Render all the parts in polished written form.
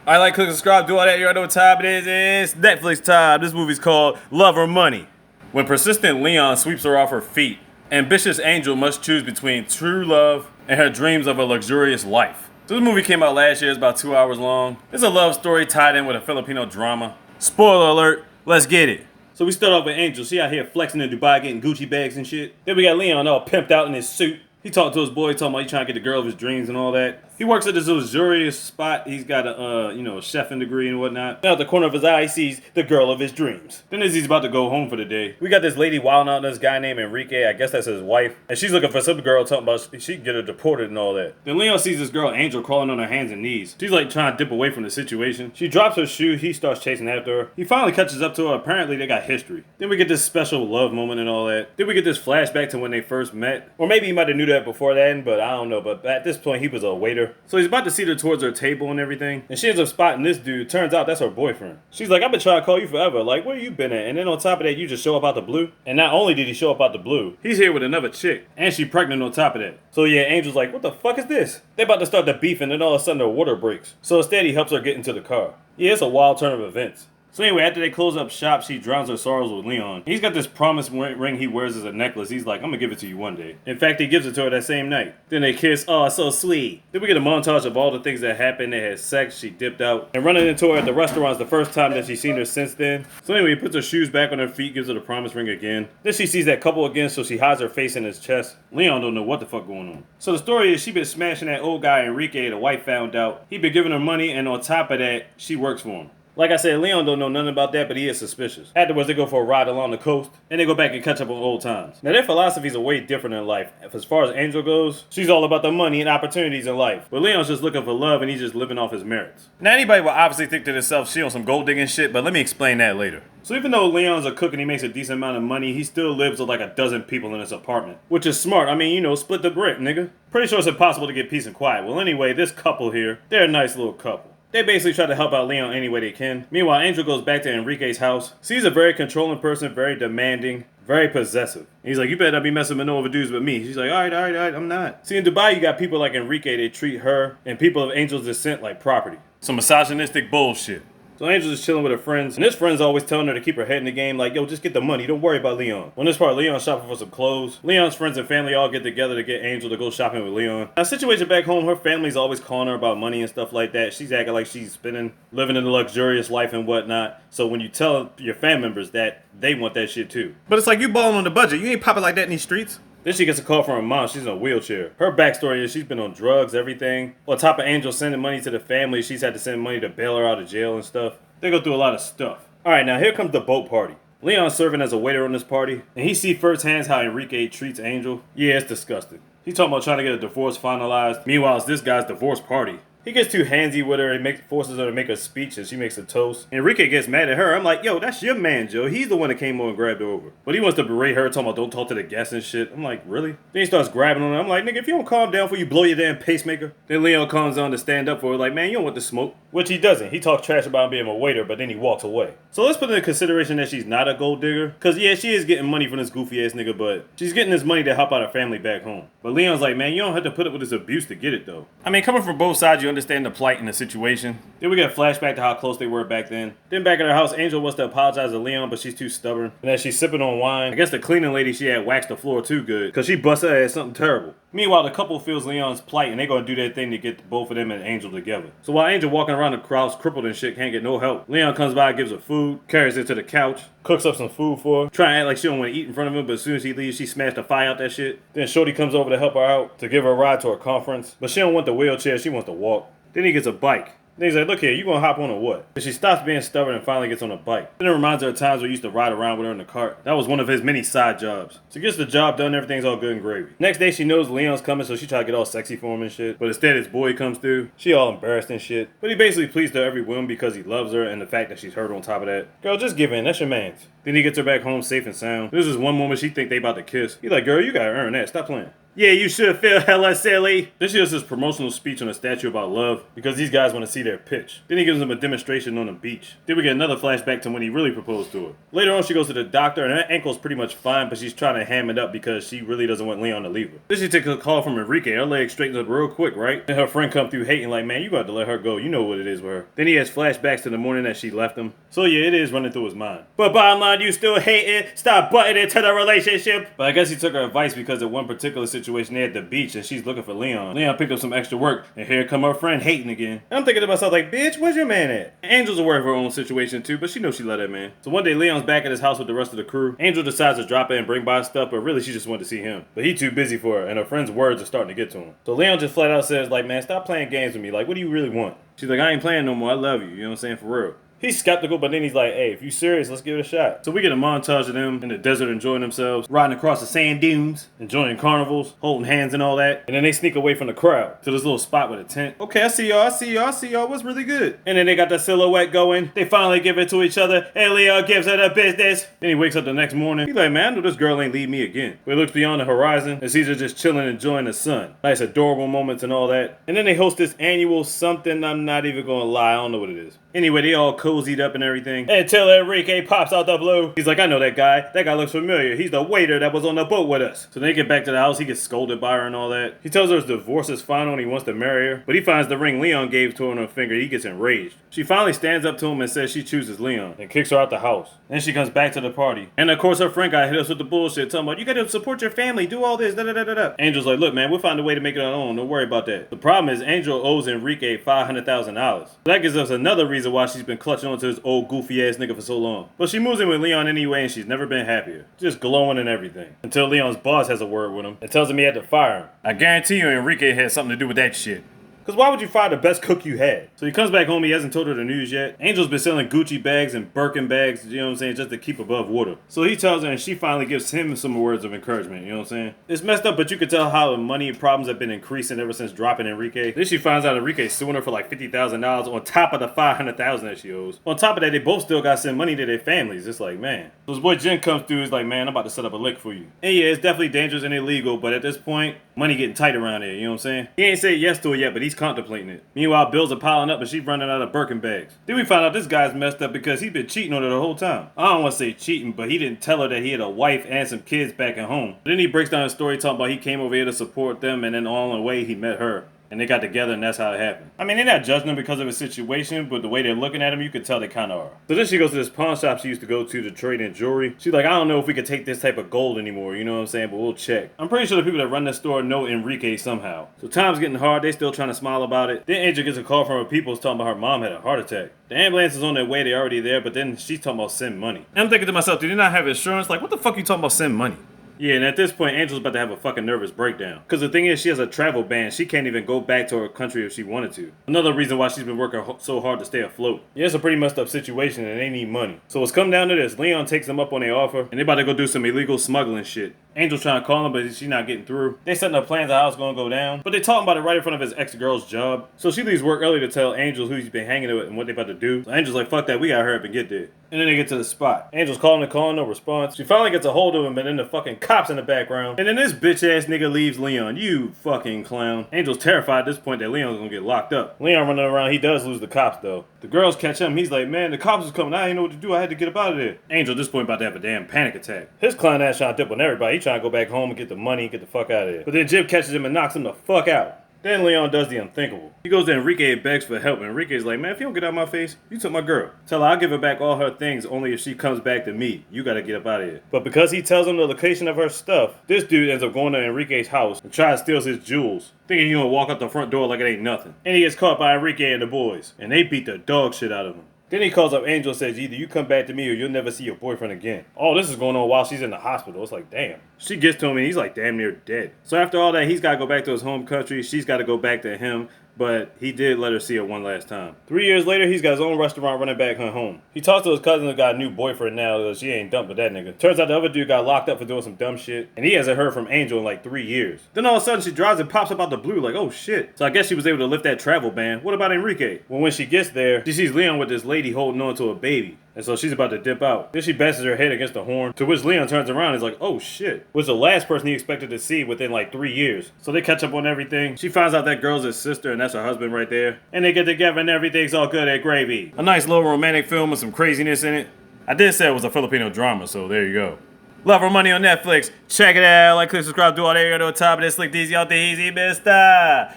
I like, click, subscribe, do all that. You already know what time it is. It's Netflix time. This movie's called Love or Money. When persistent Leon sweeps her off her feet, ambitious Angel must choose between true love and her dreams of a luxurious life. So this movie came out last year. It's about 2 hours long. It's a love story tied in with a Filipino drama. Spoiler alert, let's get it. So we start off with Angel. She out here flexing in Dubai, getting Gucci bags and shit. Then we got Leon all pimped out in his suit. He talked to his boy, talking about he trying to get the girl of his dreams and all that. He works at this luxurious spot. He's got a chefing degree and whatnot. Now at the corner of his eye, he sees the girl of his dreams. Then as he's about to go home for the day, we got this lady wilding out on this guy named Enrique. I guess that's his wife. And she's looking for some girl talking about she can get her deported and all that. Then Leon sees this girl, Angel, crawling on her hands and knees. She's like trying to dip away from the situation. She drops her shoe. He starts chasing after her. He finally catches up to her. Apparently they got history. Then we get this special love moment and all that. Then we get this flashback to when they first met. Or maybe he might have knew that before then, but I don't know. But at this point, he was a waiter. So he's about to see her towards her table and everything. And she ends up spotting this dude. Turns out that's her boyfriend. She's like, I've been trying to call you forever. Like, where you been at? And then on top of that, you just show up out the blue. And not only did he show up out the blue, he's here with another chick. And she pregnant on top of that. So yeah, Angel's like, what the fuck is this? They about to start the beef and then all of a sudden their water breaks. So instead he helps her get into the car. Yeah, it's a wild turn of events. So anyway, after they close up shop, she drowns her sorrows with Leon. He's got this promise ring he wears as a necklace. He's like, I'm gonna give it to you one day. In fact, he gives it to her that same night. Then they kiss. Oh, it's so sweet. Then we get a montage of all the things that happened. They had sex, she dipped out. And running into her at the restaurant is the first time that she's seen her since then. So anyway, he puts her shoes back on her feet, gives her the promise ring again. Then she sees that couple again, so she hides her face in his chest. Leon don't know what the fuck going on. So the story is she been smashing that old guy Enrique. The wife found out. He been giving her money, and on top of that, she works for him. Like I said, Leon don't know nothing about that, but he is suspicious. Afterwards, they go for a ride along the coast, and they go back and catch up on old times. Now, their philosophies are way different in life. As far as Angel goes, she's all about the money and opportunities in life. But Leon's just looking for love, and he's just living off his merits. Now, anybody will obviously think to themselves, she on some gold digging shit, but let me explain that later. So even though Leon's a cook and he makes a decent amount of money, he still lives with like a dozen people in his apartment. Which is smart. I mean, split the brick, nigga. Pretty sure it's impossible to get peace and quiet. Well, anyway, this couple here, they're a nice little couple. They basically try to help out Leon any way they can. Meanwhile, Angel goes back to Enrique's house. She's a very controlling person, very demanding, very possessive. He's like, you better not be messing with no other dudes but me. She's like, all right, I'm not. See, in Dubai, you got people like Enrique. They treat her and people of Angel's descent like property. Some misogynistic bullshit. So Angel's just chilling with her friends, and his friends always telling her to keep her head in the game, like, yo, just get the money, don't worry about Leon. On this part, Leon's shopping for some clothes. Leon's friends and family all get together to get Angel to go shopping with Leon. Now, situation back home, her family's always calling her about money and stuff like that. She's acting like she's spending, living in a luxurious life and whatnot. So when you tell your family members that, they want that shit too. But it's like, you balling on the budget. You ain't popping like that in these streets. Then she gets a call from her mom. She's in a wheelchair. Her backstory is she's been on drugs, everything. On top of Angel sending money to the family, she's had to send money to bail her out of jail and stuff. They go through a lot of stuff. Alright, now here comes the boat party. Leon's serving as a waiter on this party, and he sees firsthand how Enrique treats Angel. Yeah, it's disgusting. He's talking about trying to get a divorce finalized. Meanwhile, it's this guy's divorce party. He gets too handsy with her and forces her to make a speech, and she makes a toast. Enrique gets mad at her. I'm like, yo, that's your man, Joe. He's the one that came over and grabbed her over. But he wants to berate her, talking about don't talk to the guests and shit. I'm like, really? Then he starts grabbing on her. I'm like, nigga, if you don't calm down before you blow your damn pacemaker. Then Leon comes on to stand up for her, like, man, you don't want the smoke. Which he doesn't. He talks trash about him being a waiter, but then he walks away. So let's put into consideration that she's not a gold digger. Because, yeah, she is getting money from this goofy ass nigga, but she's getting this money to help out her family back home. But Leon's like, man, you don't have to put up with this abuse to get it, though. I mean, coming from both sides, you understand the plight and the situation. Then we get a flashback to how close they were back then. Then back at her house, Angel wants to apologize to Leon, but she's too stubborn. And as she's sipping on wine, I guess the cleaning lady, she had waxed the floor too good, because she busted her ass something terrible. Meanwhile, the couple feels Leon's plight, and they're going to do their thing to get both of them and Angel together. So while Angel walking around the crowds crippled and shit, can't get no help, Leon comes by, gives her food, carries her to the couch, cooks up some food for her, trying to act like she don't want to eat in front of him, but as soon as he leaves, she smashed the fire out that shit. Then Shorty comes over to help her out, to give her a ride to her conference, but she don't want the wheelchair, she wants to walk. Then he gets a bike. Then he's like, look here, you gonna hop on or what? And she stops being stubborn and finally gets on a bike. Then it reminds her of times where he used to ride around with her in the cart. That was one of his many side jobs. So he gets the job done, everything's all good and gravy. Next day she knows Leon's coming, so she try to get all sexy for him and shit. But instead his boy comes through. She all embarrassed and shit. But he basically pleased her every whim because he loves her and the fact that she's hurt on top of that. Girl, just give in, that's your man's. Then he gets her back home safe and sound. This is one moment she think they about to kiss. He's like, girl, you gotta earn that, stop playing. Yeah, you should feel hella silly. Then she does this promotional speech on a statue about love because these guys want to see their pitch. Then he gives them a demonstration on the beach. Then we get another flashback to when he really proposed to her. Later on, she goes to the doctor and her ankle's pretty much fine, but she's trying to ham it up because she really doesn't want Leon to leave her. Then she takes a call from Enrique. Her leg straightens up real quick, right? And her friend come through hating like, man, you got to let her go. You know what it is with her. Then he has flashbacks to the morning that she left him. So yeah, it is running through his mind. But bottom line, you still hate it. Stop butting into the relationship. But I guess he took her advice because of one particular situation they at the beach and she's looking for Leon. Leon picked up some extra work and here come her friend hating again. And I'm thinking to myself like, bitch, where's your man at? Angel's aware of her own situation too, but she knows she love that man. So one day Leon's back at his house with the rest of the crew. Angel decides to drop in and bring by stuff, but really she just wanted to see him. But he too busy for her and her friend's words are starting to get to him. So Leon just flat out says like, man, stop playing games with me. Like, what do you really want? She's like, I ain't playing no more. I love you. You know what I'm saying? For real. He's skeptical, but then he's like, hey, if you serious, let's give it a shot. So we get a montage of them in the desert enjoying themselves, riding across the sand dunes, enjoying carnivals, holding hands and all that. And then they sneak away from the crowd to this little spot with a tent. Okay, I see y'all. What's really good? And then they got the silhouette going. They finally give it to each other. And Leo gives her the business. Then he wakes up the next morning. He's like, man, I know this girl ain't leave me again. But he looks beyond the horizon and sees her just chilling, enjoying the sun. Nice, adorable moments and all that. And then they host this annual something, I'm not even gonna lie, I don't know what it is. Anyway, they all cozied up and everything. Until Enrique pops out the blue. He's like, I know that guy. That guy looks familiar. He's the waiter that was on the boat with us. So they get back to the house. He gets scolded by her and all that. He tells her his divorce is final and he wants to marry her. But he finds the ring Leon gave to her on her finger. He gets enraged. She finally stands up to him and says she chooses Leon and kicks her out the house. Then she comes back to the party. And of course her friend guy hit us with the bullshit talking about, you gotta support your family, do all this, da-da-da-da-da. Angel's like, look man, we'll find a way to make it our own. Don't worry about that. The problem is Angel owes Enrique $500,000. So that gives us another reason why she's been clutching onto this old goofy ass nigga for so long. But she moves in with Leon anyway and she's never been happier. Just glowing and everything. Until Leon's boss has a word with him and tells him he had to fire him. I guarantee you Enrique had something to do with that shit. Because why would you fire the best cook you had? So he comes back home, he hasn't told her the news yet. Angel's been selling Gucci bags and Birkin bags, you know what I'm saying, just to keep above water. So he tells her and she finally gives him some words of encouragement, you know what I'm saying? It's messed up, but you can tell how the money problems have been increasing ever since dropping Enrique. Then she finds out Enrique's suing her for like $50,000 on top of the $500,000 that she owes. On top of that, they both still got to send money to their families. It's like, man. So his boy Jen comes through, he's like, man, I'm about to set up a lick for you. And yeah, it's definitely dangerous and illegal, but at this point, money getting tight around here, you know what I'm saying? He ain't said yes to it yet, but he's contemplating it. Meanwhile, bills are piling up and she's running out of Birkin bags. Then we find out this guy's messed up because he's been cheating on her the whole time. I don't want to say cheating, but he didn't tell her that he had a wife and some kids back at home. But then he breaks down his story talking about he came over here to support them and then on the way he met her. And they got together and that's how it happened. I mean, they're not judging him because of his situation, but the way they're looking at him, you can tell they kind of are. So then she goes to this pawn shop she used to go to trade in jewelry. She's like, I don't know if we could take this type of gold anymore, you know what I'm saying? But we'll check. I'm pretty sure the people that run the store know Enrique somehow. So time's getting hard, they still trying to smile about it. Then Angel gets a call from her people talking about her mom had a heart attack. The ambulance is on their way, they're already there, but then she's talking about send money. And I'm thinking to myself, do they not have insurance? Like, what the fuck are you talking about send money? Yeah, and at this point, Angel's about to have a fucking nervous breakdown. Because the thing is, she has a travel ban. She can't even go back to her country if she wanted to. Another reason why she's been working so hard to stay afloat. Yeah, it's a pretty messed up situation and they need money. So it's come down to this. Leon takes them up on their offer and they about to go do some illegal smuggling shit. Angel's trying to call him, but she's not getting through. They setting up plans of how it's going to go down. But they talking about it right in front of his ex-girl's job. So she leaves work early to tell Angel who he's been hanging with and what they about to do. So Angel's like, fuck that, we gotta hurry up and get there. And then they get to the spot. Angel's calling the call, no response. She finally gets a hold of him, but then the fucking cops in the background. And then this bitch ass nigga leaves Leon. You fucking clown. Angel's terrified at this point that Leon's gonna get locked up. Leon running around, he does lose the cops though. The girls catch him, he's like, man, the cops is coming, I didn't know what to do, I had to get up out of there. Angel at this point about to have a damn panic attack. His clown ass trying to dip on everybody, he trying to go back home and get the money and get the fuck out of there. But then Jim catches him and knocks him the fuck out. Then Leon does the unthinkable. He goes to Enrique and begs for help. Enrique's like, man, if you don't get out of my face, you took my girl. Tell her I'll give her back all her things only if she comes back to me. You gotta get up out of here. But because he tells him the location of her stuff, this dude ends up going to Enrique's house and tries to steal his jewels, thinking he's gonna walk out the front door like it ain't nothing. And he gets caught by Enrique and the boys, and they beat the dog shit out of him. Then he calls up Angel and says, either you come back to me or you'll never see your boyfriend again. All this is going on while she's in the hospital. It's like, damn. She gets to him and he's like damn near dead. So after all that, he's got to go back to his home country. She's got to go back to him. But he did let her see her one last time. 3 years later, he's got his own restaurant running back home. He talks to his cousin who got a new boyfriend now, because she ain't dumped with that nigga. Turns out the other dude got locked up for doing some dumb shit, and he hasn't heard from Angel in like 3 years. Then all of a sudden, she drives and pops up out the blue like, oh shit. So I guess she was able to lift that travel ban. What about Enrique? Well, when she gets there, she sees Leon with this lady holding on to a baby. And so she's about to dip out. Then she bashes her head against the horn, to which Leon turns around and is like, oh shit. Was the last person he expected to see within like 3 years. So they catch up on everything. She finds out that girl's his sister and that's her husband right there. And they get together and everything's all good at gravy. A nice little romantic film with some craziness in it. I did say it was a Filipino drama, so there you go. Love or Money on Netflix. Check it out. Like, click, subscribe, do all that. You're on top of this. Slick these, y'all think easy, mister.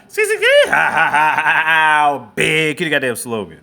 Big. Kitty goddamn slogan.